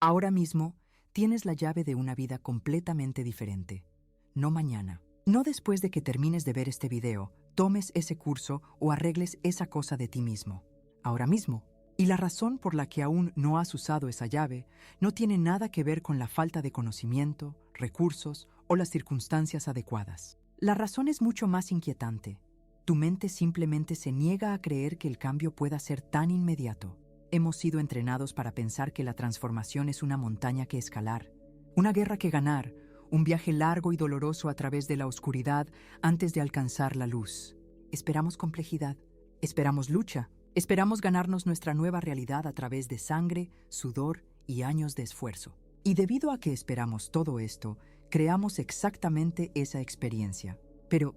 Ahora mismo tienes la llave de una vida completamente diferente. No mañana. No después de que termines de ver este video, tomes ese curso o arregles esa cosa de ti mismo. Ahora mismo. Y la razón por la que aún no has usado esa llave no tiene nada que ver con la falta de conocimiento, recursos o las circunstancias adecuadas. La razón es mucho más inquietante. Tu mente simplemente se niega a creer que el cambio pueda ser tan inmediato. Hemos sido entrenados para pensar que la transformación es una montaña que escalar, una guerra que ganar, un viaje largo y doloroso a través de la oscuridad antes de alcanzar la luz. Esperamos complejidad, esperamos lucha, esperamos ganarnos nuestra nueva realidad a través de sangre, sudor y años de esfuerzo. Y debido a que esperamos todo esto, creamos exactamente esa experiencia. Pero,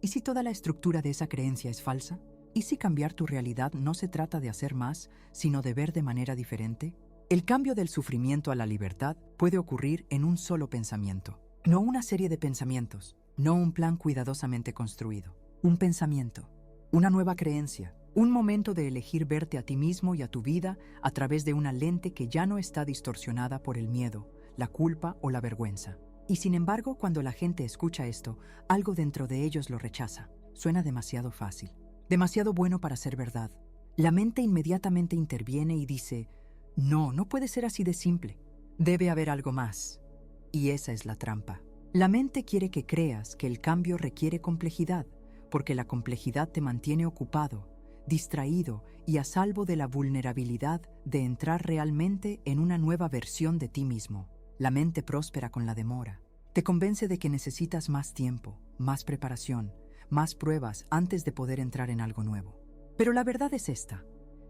¿y si toda la estructura de esa creencia es falsa? ¿Y si cambiar tu realidad no se trata de hacer más, sino de ver de manera diferente? El cambio del sufrimiento a la libertad puede ocurrir en un solo pensamiento. No una serie de pensamientos, no un plan cuidadosamente construido. Un pensamiento, una nueva creencia, un momento de elegir verte a ti mismo y a tu vida a través de una lente que ya no está distorsionada por el miedo, la culpa o la vergüenza. Y sin embargo, cuando la gente escucha esto, algo dentro de ellos lo rechaza. Suena demasiado fácil. Demasiado bueno para ser verdad. La mente inmediatamente interviene y dice, no puede ser así de simple. Debe haber algo más. Y esa es la trampa. La mente quiere que creas que el cambio requiere complejidad, porque la complejidad te mantiene ocupado, distraído y a salvo de la vulnerabilidad de entrar realmente en una nueva versión de ti mismo. La mente próspera con la demora. Te convence de que necesitas más tiempo, más preparación, más pruebas antes de poder entrar en algo nuevo. Pero la verdad es esta.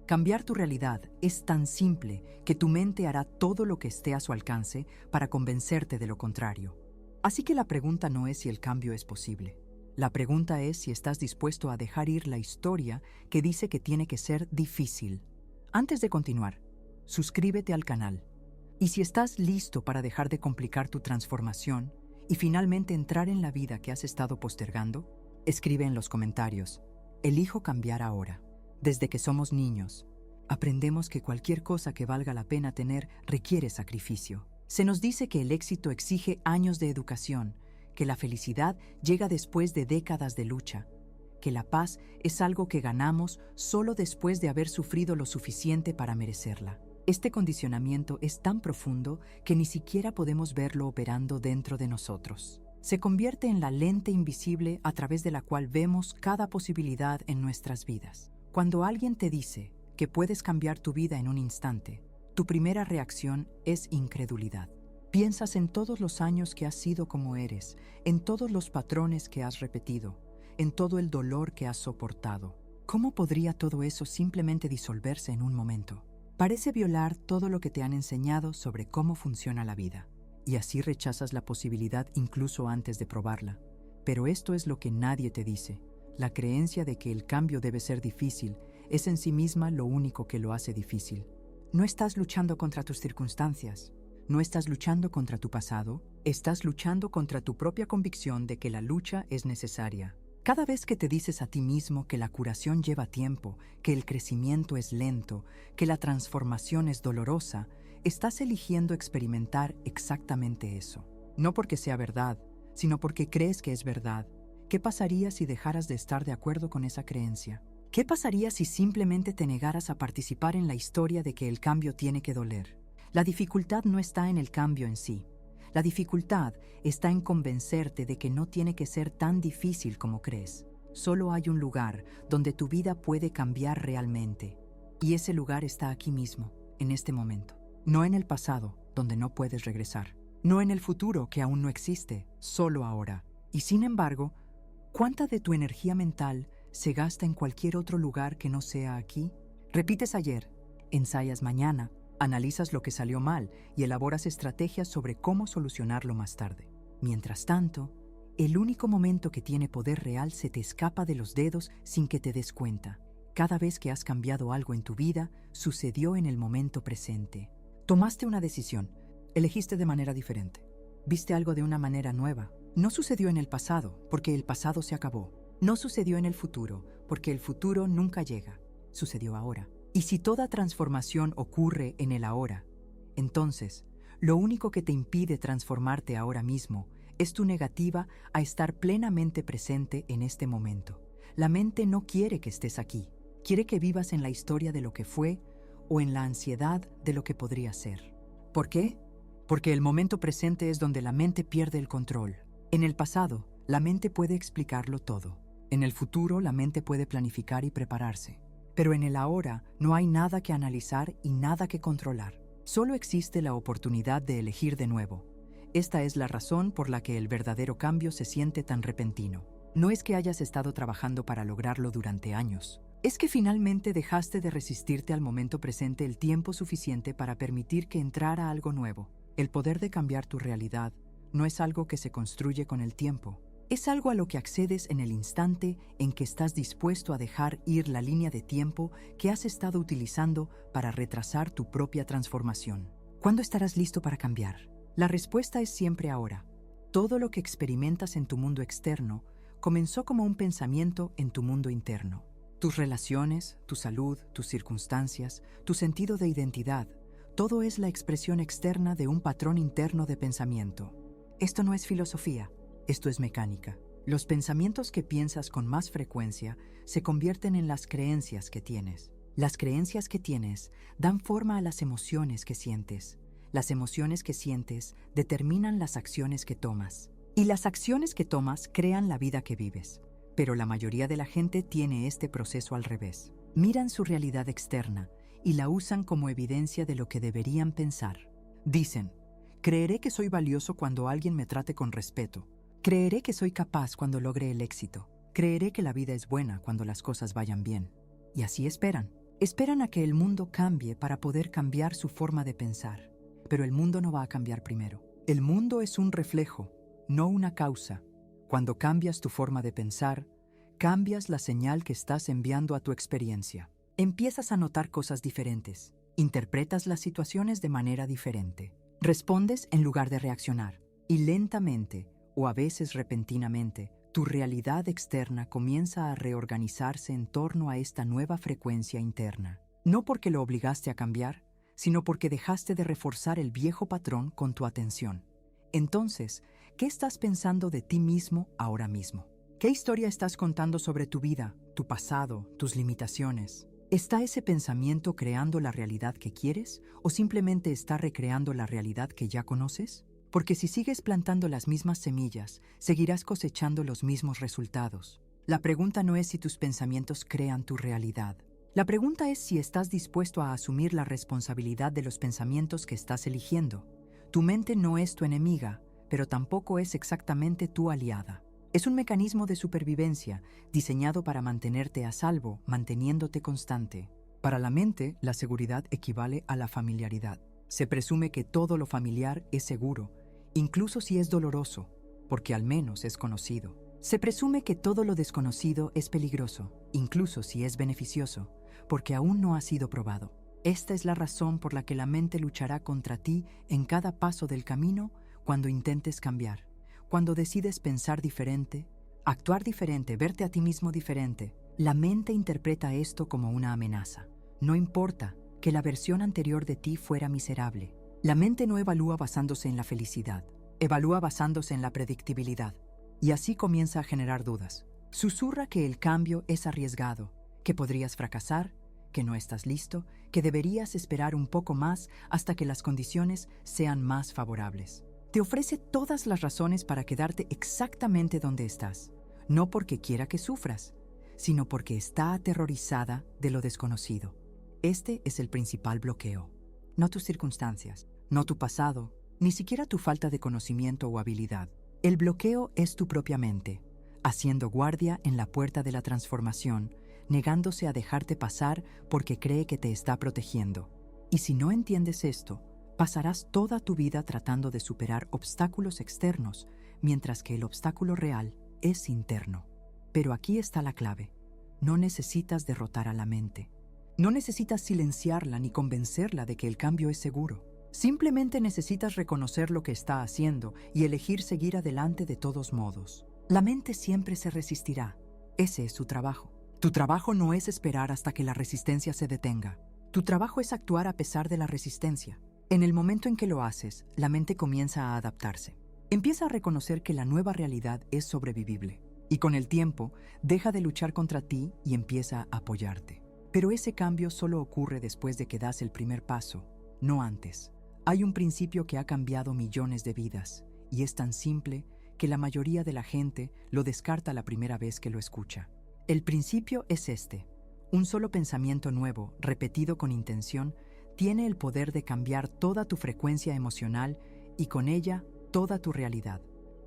Cambiar tu realidad es tan simple que tu mente hará todo lo que esté a su alcance para convencerte de lo contrario. Así que la pregunta no es si el cambio es posible. La pregunta es si estás dispuesto a dejar ir la historia que dice que tiene que ser difícil. Antes de continuar, suscríbete al canal. Y si estás listo para dejar de complicar tu transformación y finalmente entrar en la vida que has estado postergando, escribe en los comentarios, elijo cambiar ahora. Desde que somos niños, aprendemos que cualquier cosa que valga la pena tener requiere sacrificio. Se nos dice que el éxito exige años de educación, que la felicidad llega después de décadas de lucha, que la paz es algo que ganamos solo después de haber sufrido lo suficiente para merecerla. Este condicionamiento es tan profundo que ni siquiera podemos verlo operando dentro de nosotros. Se convierte en la lente invisible a través de la cual vemos cada posibilidad en nuestras vidas. Cuando alguien te dice que puedes cambiar tu vida en un instante, tu primera reacción es incredulidad. Piensas en todos los años que has sido como eres, en todos los patrones que has repetido, en todo el dolor que has soportado. ¿Cómo podría todo eso simplemente disolverse en un momento? Parece violar todo lo que te han enseñado sobre cómo funciona la vida. Y así rechazas la posibilidad incluso antes de probarla. Pero esto es lo que nadie te dice. La creencia de que el cambio debe ser difícil es en sí misma lo único que lo hace difícil. No estás luchando contra tus circunstancias. No estás luchando contra tu pasado. Estás luchando contra tu propia convicción de que la lucha es necesaria. Cada vez que te dices a ti mismo que la curación lleva tiempo, que el crecimiento es lento, que la transformación es dolorosa, estás eligiendo experimentar exactamente eso. No porque sea verdad, sino porque crees que es verdad. ¿Qué pasaría si dejaras de estar de acuerdo con esa creencia? ¿Qué pasaría si simplemente te negaras a participar en la historia de que el cambio tiene que doler? La dificultad no está en el cambio en sí. La dificultad está en convencerte de que no tiene que ser tan difícil como crees. Solo hay un lugar donde tu vida puede cambiar realmente. Y ese lugar está aquí mismo, en este momento. No en el pasado, donde no puedes regresar. No en el futuro, que aún no existe, solo ahora. Y sin embargo, ¿cuánta de tu energía mental se gasta en cualquier otro lugar que no sea aquí? Repites ayer, ensayas mañana, analizas lo que salió mal y elaboras estrategias sobre cómo solucionarlo más tarde. Mientras tanto, el único momento que tiene poder real se te escapa de los dedos sin que te des cuenta. Cada vez que has cambiado algo en tu vida, sucedió en el momento presente. Tomaste una decisión, elegiste de manera diferente. Viste algo de una manera nueva. No sucedió en el pasado, porque el pasado se acabó. No sucedió en el futuro, porque el futuro nunca llega. Sucedió ahora. Y si toda transformación ocurre en el ahora, Entonces, lo único que te impide transformarte ahora mismo es tu negativa a estar plenamente presente en este momento. La mente no quiere que estés aquí, quiere que vivas en la historia de lo que fue o en la ansiedad de lo que podría ser. ¿Por qué? Porque el momento presente es donde la mente pierde el control. En el pasado, la mente puede explicarlo todo. En el futuro, la mente puede planificar y prepararse. Pero en el ahora no hay nada que analizar y nada que controlar. Solo existe la oportunidad de elegir de nuevo. Esta es la razón por la que el verdadero cambio se siente tan repentino. No es que hayas estado trabajando para lograrlo durante años. Es que finalmente dejaste de resistirte al momento presente el tiempo suficiente para permitir que entrara algo nuevo. El poder de cambiar tu realidad no es algo que se construye con el tiempo. Es algo a lo que accedes en el instante en que estás dispuesto a dejar ir la línea de tiempo que has estado utilizando para retrasar tu propia transformación. ¿Cuándo estarás listo para cambiar? La respuesta es siempre ahora. Todo lo que experimentas en tu mundo externo comenzó como un pensamiento en tu mundo interno. Tus relaciones, tu salud, tus circunstancias, tu sentido de identidad, todo es la expresión externa de un patrón interno de pensamiento. Esto no es filosofía, esto es mecánica. Los pensamientos que piensas con más frecuencia se convierten en las creencias que tienes. Las creencias que tienes dan forma a las emociones que sientes. Las emociones que sientes determinan las acciones que tomas. Y las acciones que tomas crean la vida que vives. Pero la mayoría de la gente tiene este proceso al revés. Miran su realidad externa y la usan como evidencia de lo que deberían pensar. Dicen, creeré que soy valioso cuando alguien me trate con respeto. Creeré que soy capaz cuando logre el éxito. Creeré que la vida es buena cuando las cosas vayan bien. Y así esperan. Esperan a que el mundo cambie para poder cambiar su forma de pensar. Pero el mundo no va a cambiar primero. El mundo es un reflejo, no una causa. Cuando cambias tu forma de pensar, cambias la señal que estás enviando a tu experiencia. Empiezas a notar cosas diferentes. Interpretas las situaciones de manera diferente. Respondes en lugar de reaccionar. Y lentamente, o a veces repentinamente, tu realidad externa comienza a reorganizarse en torno a esta nueva frecuencia interna. No porque lo obligaste a cambiar, sino porque dejaste de reforzar el viejo patrón con tu atención. Entonces, ¿qué estás pensando de ti mismo ahora mismo? ¿Qué historia estás contando sobre tu vida, tu pasado, tus limitaciones? ¿Está ese pensamiento creando la realidad que quieres o simplemente está recreando la realidad que ya conoces? Porque si sigues plantando las mismas semillas, seguirás cosechando los mismos resultados. La pregunta no es si tus pensamientos crean tu realidad. La pregunta es si estás dispuesto a asumir la responsabilidad de los pensamientos que estás eligiendo. Tu mente no es tu enemiga, pero tampoco es exactamente tu aliada. Es un mecanismo de supervivencia diseñado para mantenerte a salvo, manteniéndote constante. Para la mente, la seguridad equivale a la familiaridad. Se presume que todo lo familiar es seguro, incluso si es doloroso, porque al menos es conocido. Se presume que todo lo desconocido es peligroso, incluso si es beneficioso, porque aún no ha sido probado. Esta es la razón por la que la mente luchará contra ti en cada paso del camino cuando intentes cambiar. Cuando decides pensar diferente, actuar diferente, verte a ti mismo diferente, la mente interpreta esto como una amenaza. No importa que la versión anterior de ti fuera miserable. La mente no evalúa basándose en la felicidad, evalúa basándose en la predictibilidad. Y así comienza a generar dudas. Susurra que el cambio es arriesgado, que podrías fracasar, que no estás listo, que deberías esperar un poco más hasta que las condiciones sean más favorables. Te ofrece todas las razones para quedarte exactamente donde estás, no porque quiera que sufras, sino porque está aterrorizada de lo desconocido. Este es el principal bloqueo. No tus circunstancias, no tu pasado, ni siquiera tu falta de conocimiento o habilidad. El bloqueo es tu propia mente, haciendo guardia en la puerta de la transformación, negándose a dejarte pasar porque cree que te está protegiendo. Y si no entiendes esto, pasarás toda tu vida tratando de superar obstáculos externos, mientras que el obstáculo real es interno. Pero aquí está la clave. No necesitas derrotar a la mente. No necesitas silenciarla ni convencerla de que el cambio es seguro. Simplemente necesitas reconocer lo que está haciendo y elegir seguir adelante de todos modos. La mente siempre se resistirá. Ese es su trabajo. Tu trabajo no es esperar hasta que la resistencia se detenga. Tu trabajo es actuar a pesar de la resistencia. En el momento en que lo haces, la mente comienza a adaptarse. Empieza a reconocer que la nueva realidad es sobrevivible. Y con el tiempo, deja de luchar contra ti y empieza a apoyarte. Pero ese cambio solo ocurre después de que das el primer paso, no antes. Hay un principio que ha cambiado millones de vidas, y es tan simple que la mayoría de la gente lo descarta la primera vez que lo escucha. El principio es este: un solo pensamiento nuevo, repetido con intención, tiene el poder de cambiar toda tu frecuencia emocional y con ella toda tu realidad.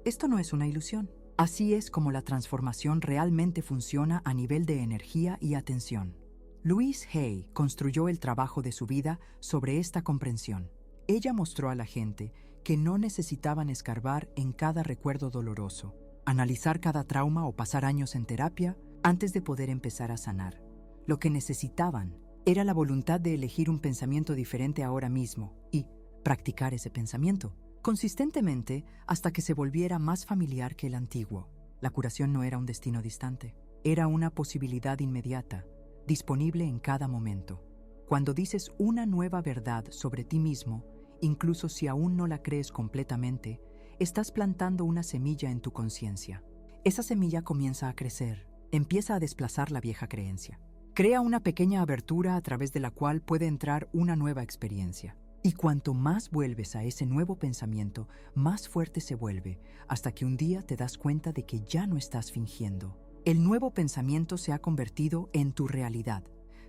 Esto no es una ilusión. Así es como la transformación realmente funciona a nivel de energía y atención. Louise Hay construyó el trabajo de su vida sobre esta comprensión. Ella mostró a la gente que no necesitaban escarbar en cada recuerdo doloroso, analizar cada trauma o pasar años en terapia antes de poder empezar a sanar. Lo que necesitaban era la voluntad de elegir un pensamiento diferente ahora mismo y practicar ese pensamiento consistentemente hasta que se volviera más familiar que el antiguo. La curación no era un destino distante, era una posibilidad inmediata, disponible en cada momento. Cuando dices una nueva verdad sobre ti mismo, incluso si aún no la crees completamente, estás plantando una semilla en tu conciencia. Esa semilla comienza a crecer, empieza a desplazar la vieja creencia. Crea una pequeña abertura a través de la cual puede entrar una nueva experiencia. Y cuanto más vuelves a ese nuevo pensamiento, más fuerte se vuelve, hasta que un día te das cuenta de que ya no estás fingiendo. El nuevo pensamiento se ha convertido en tu realidad,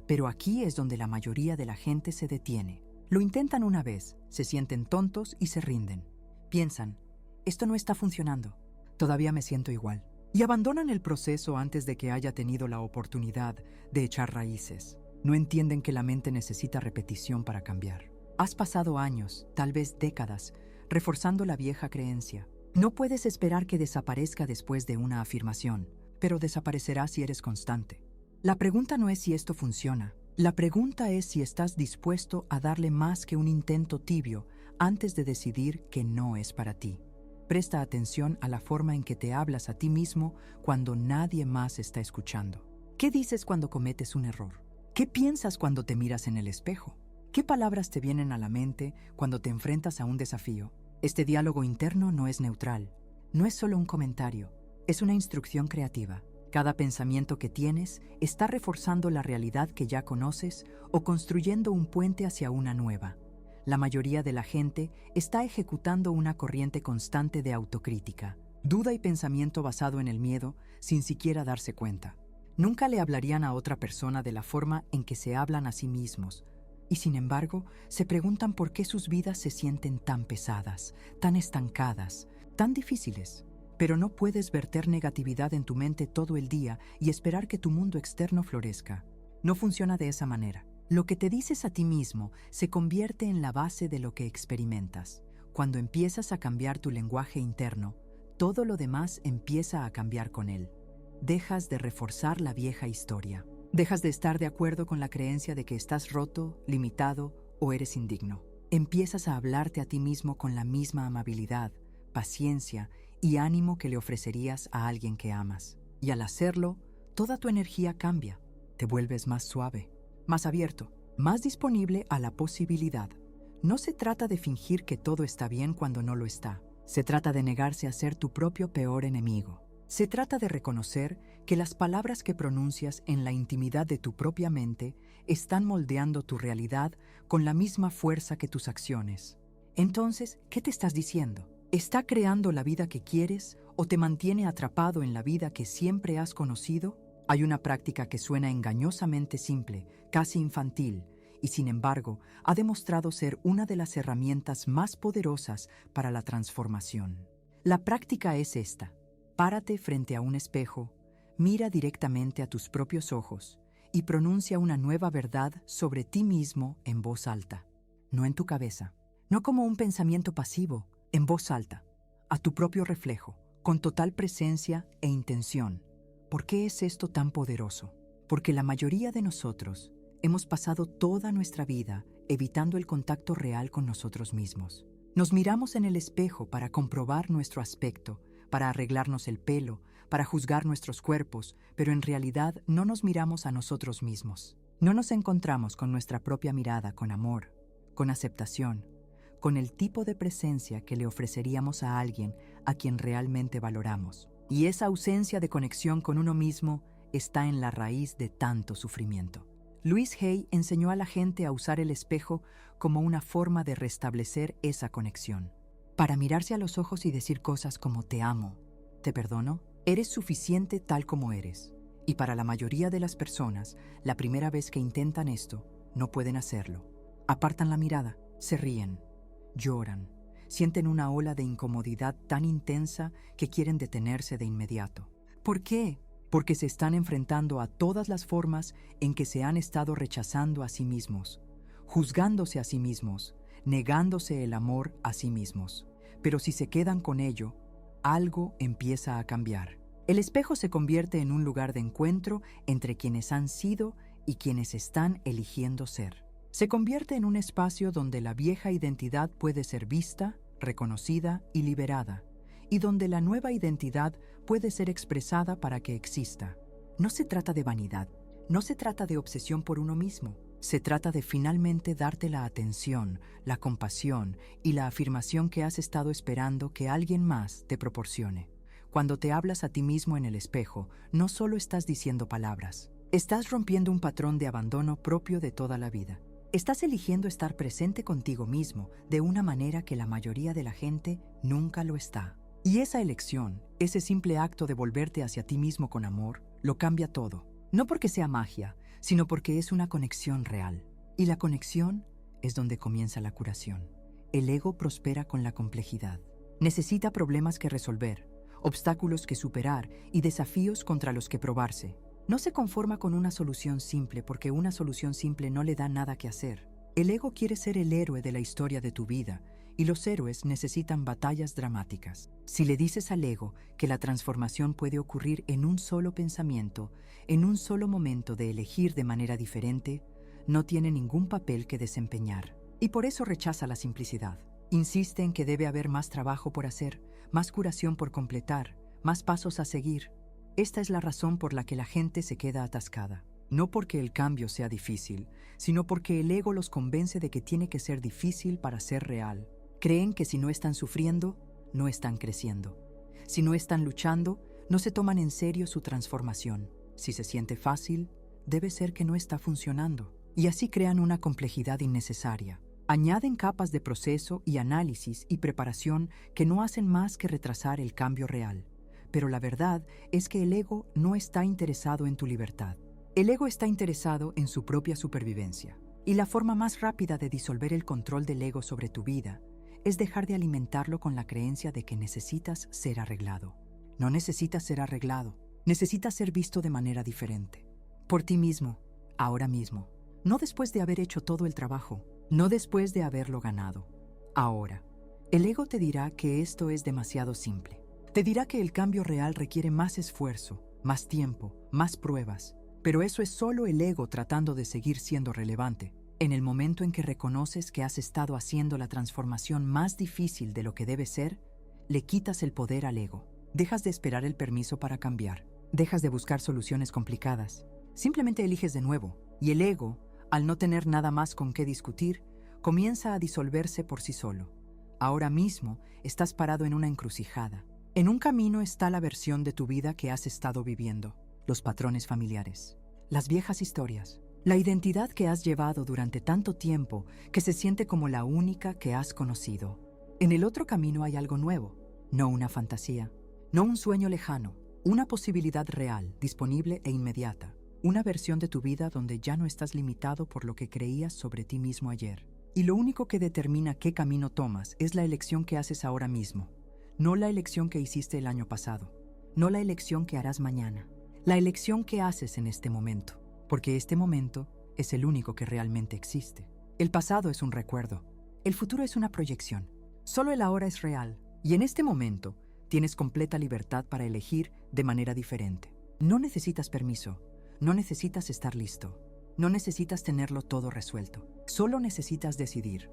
pero aquí es donde la mayoría de la gente se detiene. Lo intentan una vez, se sienten tontos y se rinden. Piensan, esto no está funcionando, todavía me siento igual. Y abandonan el proceso antes de que haya tenido la oportunidad de echar raíces. No entienden que la mente necesita repetición para cambiar. Has pasado años, tal vez décadas, reforzando la vieja creencia. No puedes esperar que desaparezca después de una afirmación, pero desaparecerá si eres constante. La pregunta no es si esto funciona. La pregunta es si estás dispuesto a darle más que un intento tibio antes de decidir que no es para ti. Presta atención a la forma en que te hablas a ti mismo cuando nadie más está escuchando. ¿Qué dices cuando cometes un error? ¿Qué piensas cuando te miras en el espejo? ¿Qué palabras te vienen a la mente cuando te enfrentas a un desafío? Este diálogo interno no es neutral, no es solo un comentario, es una instrucción creativa. Cada pensamiento que tienes está reforzando la realidad que ya conoces o construyendo un puente hacia una nueva. La mayoría de la gente está ejecutando una corriente constante de autocrítica, duda y pensamiento basado en el miedo sin siquiera darse cuenta. Nunca le hablarían a otra persona de la forma en que se hablan a sí mismos, y sin embargo, se preguntan por qué sus vidas se sienten tan pesadas, tan estancadas, tan difíciles. Pero no puedes verter negatividad en tu mente todo el día y esperar que tu mundo externo florezca. No funciona de esa manera. Lo que te dices a ti mismo se convierte en la base de lo que experimentas. Cuando empiezas a cambiar tu lenguaje interno, todo lo demás empieza a cambiar con él. Dejas de reforzar la vieja historia. Dejas de estar de acuerdo con la creencia de que estás roto, limitado o eres indigno. Empiezas a hablarte a ti mismo con la misma amabilidad, paciencia y ánimo que le ofrecerías a alguien que amas. Y al hacerlo, toda tu energía cambia. Te vuelves más suave, más abierto, más disponible a la posibilidad. No se trata de fingir que todo está bien cuando no lo está. Se trata de negarse a ser tu propio peor enemigo. Se trata de reconocer que las palabras que pronuncias en la intimidad de tu propia mente están moldeando tu realidad con la misma fuerza que tus acciones. Entonces, ¿qué te estás diciendo? ¿Está creando la vida que quieres o te mantiene atrapado en la vida que siempre has conocido? Hay una práctica que suena engañosamente simple, casi infantil, y sin embargo ha demostrado ser una de las herramientas más poderosas para la transformación. La práctica es esta. Párate frente a un espejo, mira directamente a tus propios ojos y pronuncia una nueva verdad sobre ti mismo en voz alta, no en tu cabeza, no como un pensamiento pasivo, en voz alta, a tu propio reflejo, con total presencia e intención. ¿Por qué es esto tan poderoso? Porque la mayoría de nosotros hemos pasado toda nuestra vida evitando el contacto real con nosotros mismos. Nos miramos en el espejo para comprobar nuestro aspecto, para arreglarnos el pelo, para juzgar nuestros cuerpos, pero en realidad no nos miramos a nosotros mismos. No nos encontramos con nuestra propia mirada con amor, con aceptación, con el tipo de presencia que le ofreceríamos a alguien a quien realmente valoramos. Y esa ausencia de conexión con uno mismo está en la raíz de tanto sufrimiento. Louise Hay enseñó a la gente a usar el espejo como una forma de restablecer esa conexión. Para mirarse a los ojos y decir cosas como te amo, te perdono, eres suficiente tal como eres. Y para la mayoría de las personas, la primera vez que intentan esto, no pueden hacerlo. Apartan la mirada, se ríen, lloran, sienten una ola de incomodidad tan intensa que quieren detenerse de inmediato. ¿Por qué? Porque se están enfrentando a todas las formas en que se han estado rechazando a sí mismos, juzgándose a sí mismos, negándose el amor a sí mismos. Pero si se quedan con ello, algo empieza a cambiar. El espejo se convierte en un lugar de encuentro entre quienes han sido y quienes están eligiendo ser. Se convierte en un espacio donde la vieja identidad puede ser vista, reconocida y liberada, y donde la nueva identidad puede ser expresada para que exista. No se trata de vanidad, no se trata de obsesión por uno mismo, se trata de finalmente darte la atención, la compasión y la afirmación que has estado esperando que alguien más te proporcione. Cuando te hablas a ti mismo en el espejo, no solo estás diciendo palabras, estás rompiendo un patrón de abandono propio de toda la vida. Estás eligiendo estar presente contigo mismo de una manera que la mayoría de la gente nunca lo está. Y esa elección, ese simple acto de volverte hacia ti mismo con amor, lo cambia todo. No porque sea magia, sino porque es una conexión real. Y la conexión es donde comienza la curación. El ego prospera con la complejidad. Necesita problemas que resolver, obstáculos que superar y desafíos contra los que probarse. No se conforma con una solución simple porque una solución simple no le da nada que hacer. El ego quiere ser el héroe de la historia de tu vida y los héroes necesitan batallas dramáticas. Si le dices al ego que la transformación puede ocurrir en un solo pensamiento, en un solo momento de elegir de manera diferente, no tiene ningún papel que desempeñar. Y por eso rechaza la simplicidad. Insiste en que debe haber más trabajo por hacer, más curación por completar, más pasos a seguir. Esta es la razón por la que la gente se queda atascada. No porque el cambio sea difícil, sino porque el ego los convence de que tiene que ser difícil para ser real. Creen que si no están sufriendo, no están creciendo. Si no están luchando, no se toman en serio su transformación. Si se siente fácil, debe ser que no está funcionando. Y así crean una complejidad innecesaria. Añaden capas de proceso y análisis y preparación que no hacen más que retrasar el cambio real. Pero la verdad es que el ego no está interesado en tu libertad. El ego está interesado en su propia supervivencia. Y la forma más rápida de disolver el control del ego sobre tu vida es dejar de alimentarlo con la creencia de que necesitas ser arreglado. No necesitas ser arreglado, necesitas ser visto de manera diferente. Por ti mismo, ahora mismo. No después de haber hecho todo el trabajo, no después de haberlo ganado. Ahora. El ego te dirá que esto es demasiado simple. Te dirá que el cambio real requiere más esfuerzo, más tiempo, más pruebas. Pero eso es solo el ego tratando de seguir siendo relevante. En el momento en que reconoces que has estado haciendo la transformación más difícil de lo que debe ser, le quitas el poder al ego. Dejas de esperar el permiso para cambiar. Dejas de buscar soluciones complicadas. Simplemente eliges de nuevo. Y el ego, al no tener nada más con qué discutir, comienza a disolverse por sí solo. Ahora mismo estás parado en una encrucijada. En un camino está la versión de tu vida que has estado viviendo, los patrones familiares, las viejas historias, la identidad que has llevado durante tanto tiempo que se siente como la única que has conocido. En el otro camino hay algo nuevo, no una fantasía, no un sueño lejano, una posibilidad real, disponible e inmediata, una versión de tu vida donde ya no estás limitado por lo que creías sobre ti mismo ayer. Y lo único que determina qué camino tomas es la elección que haces ahora mismo, no la elección que hiciste el año pasado, no la elección que harás mañana, la elección que haces en este momento. Porque este momento es el único que realmente existe. El pasado es un recuerdo. El futuro es una proyección. Solo el ahora es real. Y en este momento tienes completa libertad para elegir de manera diferente. No necesitas permiso. No necesitas estar listo. No necesitas tenerlo todo resuelto. Solo necesitas decidir.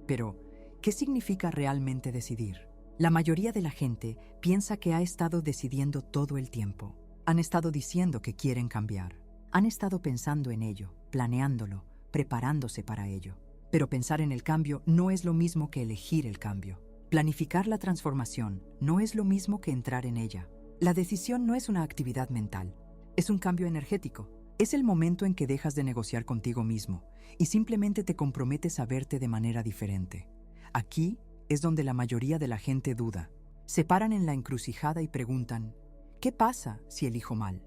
Pero, ¿qué significa realmente decidir? La mayoría de la gente piensa que ha estado decidiendo todo el tiempo. Han estado diciendo que quieren cambiar. Han estado pensando en ello, planeándolo, preparándose para ello. Pero pensar en el cambio no es lo mismo que elegir el cambio. Planificar la transformación no es lo mismo que entrar en ella. La decisión no es una actividad mental, es un cambio energético. Es el momento en que dejas de negociar contigo mismo y simplemente te comprometes a verte de manera diferente. Aquí es donde la mayoría de la gente duda. Se paran en la encrucijada y preguntan, ¿qué pasa si elijo mal?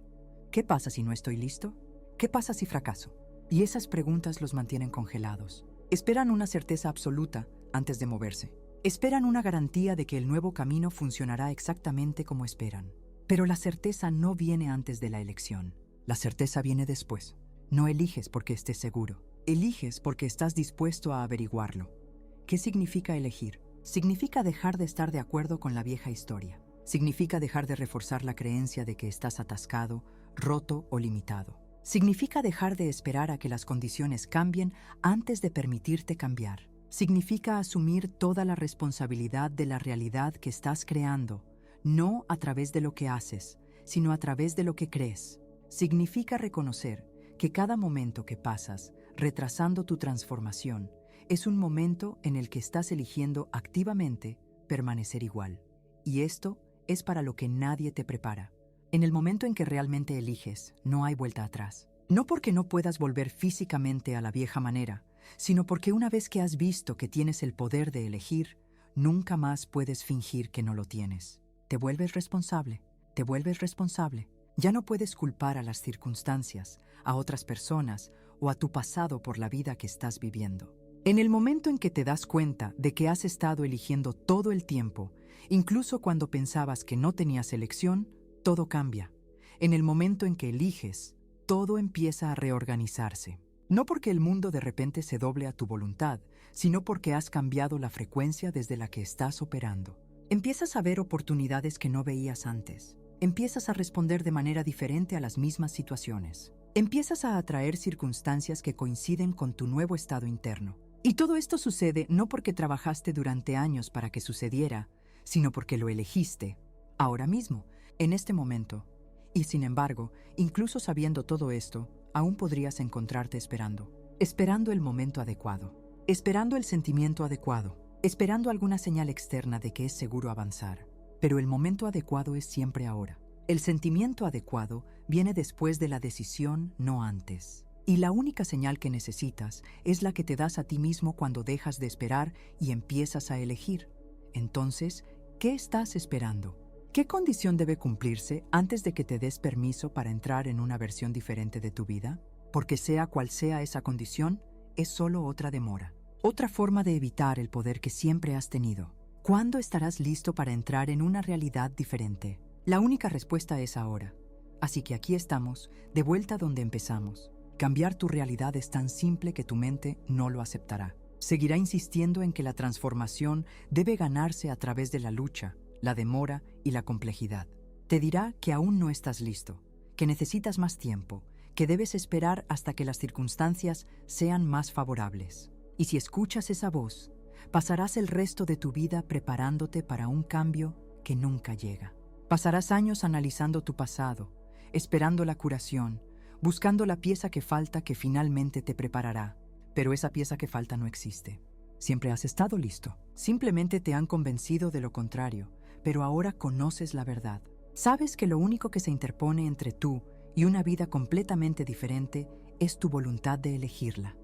¿Qué pasa si no estoy listo? ¿Qué pasa si fracaso? Y esas preguntas los mantienen congelados. Esperan una certeza absoluta antes de moverse. Esperan una garantía de que el nuevo camino funcionará exactamente como esperan. Pero la certeza no viene antes de la elección. La certeza viene después. No eliges porque estés seguro. Eliges porque estás dispuesto a averiguarlo. ¿Qué significa elegir? Significa dejar de estar de acuerdo con la vieja historia. Significa dejar de reforzar la creencia de que estás atascado, roto o limitado. Significa dejar de esperar a que las condiciones cambien antes de permitirte cambiar. Significa asumir toda la responsabilidad de la realidad que estás creando, no a través de lo que haces, sino a través de lo que crees. Significa reconocer que cada momento que pasas retrasando tu transformación es un momento en el que estás eligiendo activamente permanecer igual. Y esto es para lo que nadie te prepara. En el momento en que realmente eliges, no hay vuelta atrás. No porque no puedas volver físicamente a la vieja manera, sino porque una vez que has visto que tienes el poder de elegir, nunca más puedes fingir que no lo tienes. Te vuelves responsable, te vuelves responsable. Ya no puedes culpar a las circunstancias, a otras personas o a tu pasado por la vida que estás viviendo. En el momento en que te das cuenta de que has estado eligiendo todo el tiempo, incluso cuando pensabas que no tenías elección, todo cambia. En el momento en que eliges, todo empieza a reorganizarse. No porque el mundo de repente se doble a tu voluntad, sino porque has cambiado la frecuencia desde la que estás operando. Empiezas a ver oportunidades que no veías antes. Empiezas a responder de manera diferente a las mismas situaciones. Empiezas a atraer circunstancias que coinciden con tu nuevo estado interno. Y todo esto sucede no porque trabajaste durante años para que sucediera, sino porque lo elegiste, ahora mismo, en este momento. Y sin embargo, incluso sabiendo todo esto, aún podrías encontrarte esperando el momento adecuado, esperando el sentimiento adecuado, esperando alguna señal externa de que es seguro avanzar. Pero el momento adecuado es siempre ahora. El sentimiento adecuado viene después de la decisión, no antes. Y la única señal que necesitas es la que te das a ti mismo cuando dejas de esperar y empiezas a elegir. Entonces, ¿qué estás esperando? ¿Qué condición debe cumplirse antes de que te des permiso para entrar en una versión diferente de tu vida? Porque sea cual sea esa condición, es solo otra demora. Otra forma de evitar el poder que siempre has tenido. ¿Cuándo estarás listo para entrar en una realidad diferente? La única respuesta es ahora. Así que aquí estamos, de vuelta donde empezamos. Cambiar tu realidad es tan simple que tu mente no lo aceptará. Seguirá insistiendo en que la transformación debe ganarse a través de la lucha, la demora y la complejidad. Te dirá que aún no estás listo, que necesitas más tiempo, que debes esperar hasta que las circunstancias sean más favorables. Y si escuchas esa voz, pasarás el resto de tu vida preparándote para un cambio que nunca llega. Pasarás años analizando tu pasado, esperando la curación, buscando la pieza que falta que finalmente te preparará. Pero esa pieza que falta no existe. Siempre has estado listo. Simplemente te han convencido de lo contrario, pero ahora conoces la verdad. Sabes que lo único que se interpone entre tú y una vida completamente diferente es tu voluntad de elegirla.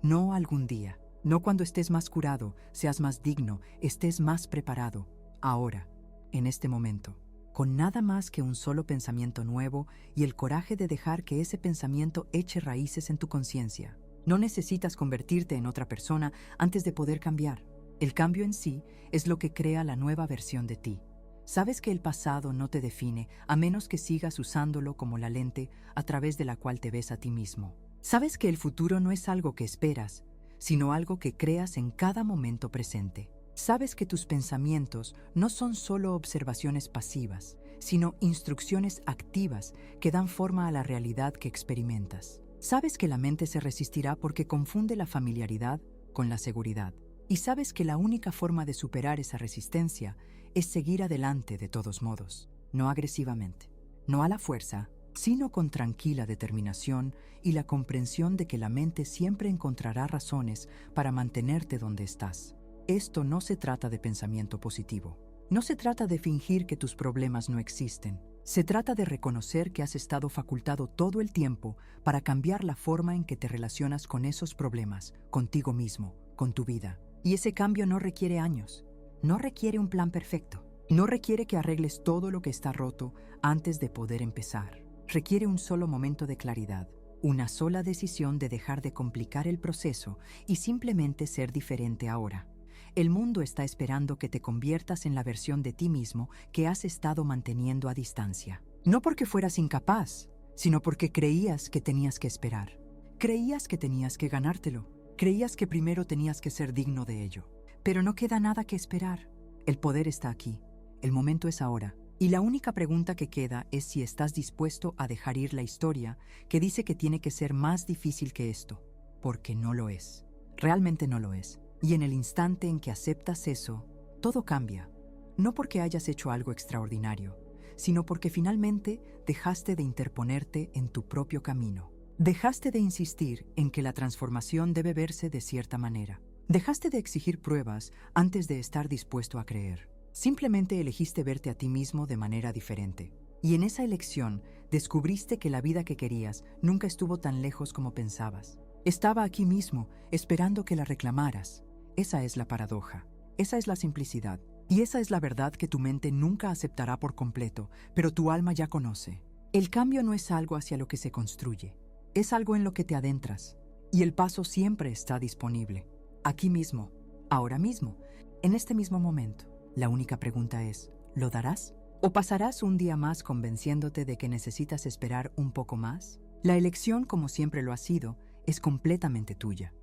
No algún día, no cuando estés más curado, seas más digno, estés más preparado. Ahora, en este momento, con nada más que un solo pensamiento nuevo y el coraje de dejar que ese pensamiento eche raíces en tu conciencia. No necesitas convertirte en otra persona antes de poder cambiar. El cambio en sí es lo que crea la nueva versión de ti. Sabes que el pasado no te define a menos que sigas usándolo como la lente a través de la cual te ves a ti mismo. Sabes que el futuro no es algo que esperas, sino algo que creas en cada momento presente. Sabes que tus pensamientos no son solo observaciones pasivas, sino instrucciones activas que dan forma a la realidad que experimentas. Sabes que la mente se resistirá porque confunde la familiaridad con la seguridad. Y sabes que la única forma de superar esa resistencia es seguir adelante de todos modos, no agresivamente, no a la fuerza, sino con tranquila determinación y la comprensión de que la mente siempre encontrará razones para mantenerte donde estás. Esto no se trata de pensamiento positivo. No se trata de fingir que tus problemas no existen. Se trata de reconocer que has estado facultado todo el tiempo para cambiar la forma en que te relacionas con esos problemas, contigo mismo, con tu vida. Y ese cambio no requiere años. No requiere un plan perfecto. No requiere que arregles todo lo que está roto antes de poder empezar. Requiere un solo momento de claridad, una sola decisión de dejar de complicar el proceso y simplemente ser diferente ahora. El mundo está esperando que te conviertas en la versión de ti mismo que has estado manteniendo a distancia. No porque fueras incapaz, sino porque creías que tenías que esperar. Creías que tenías que ganártelo. Creías que primero tenías que ser digno de ello. Pero no queda nada que esperar. El poder está aquí. El momento es ahora. Y la única pregunta que queda es si estás dispuesto a dejar ir la historia que dice que tiene que ser más difícil que esto. Porque no lo es. Realmente no lo es. Y en el instante en que aceptas eso, todo cambia. No porque hayas hecho algo extraordinario, sino porque finalmente dejaste de interponerte en tu propio camino. Dejaste de insistir en que la transformación debe verse de cierta manera. Dejaste de exigir pruebas antes de estar dispuesto a creer. Simplemente elegiste verte a ti mismo de manera diferente. Y en esa elección descubriste que la vida que querías nunca estuvo tan lejos como pensabas. Estaba aquí mismo, esperando que la reclamaras. Esa es la paradoja, esa es la simplicidad, y esa es la verdad que tu mente nunca aceptará por completo, pero tu alma ya conoce. El cambio no es algo hacia lo que se construye, es algo en lo que te adentras, y el paso siempre está disponible, aquí mismo, ahora mismo, en este mismo momento. La única pregunta es, ¿lo darás? ¿O pasarás un día más convenciéndote de que necesitas esperar un poco más? La elección, como siempre lo ha sido, es completamente tuya.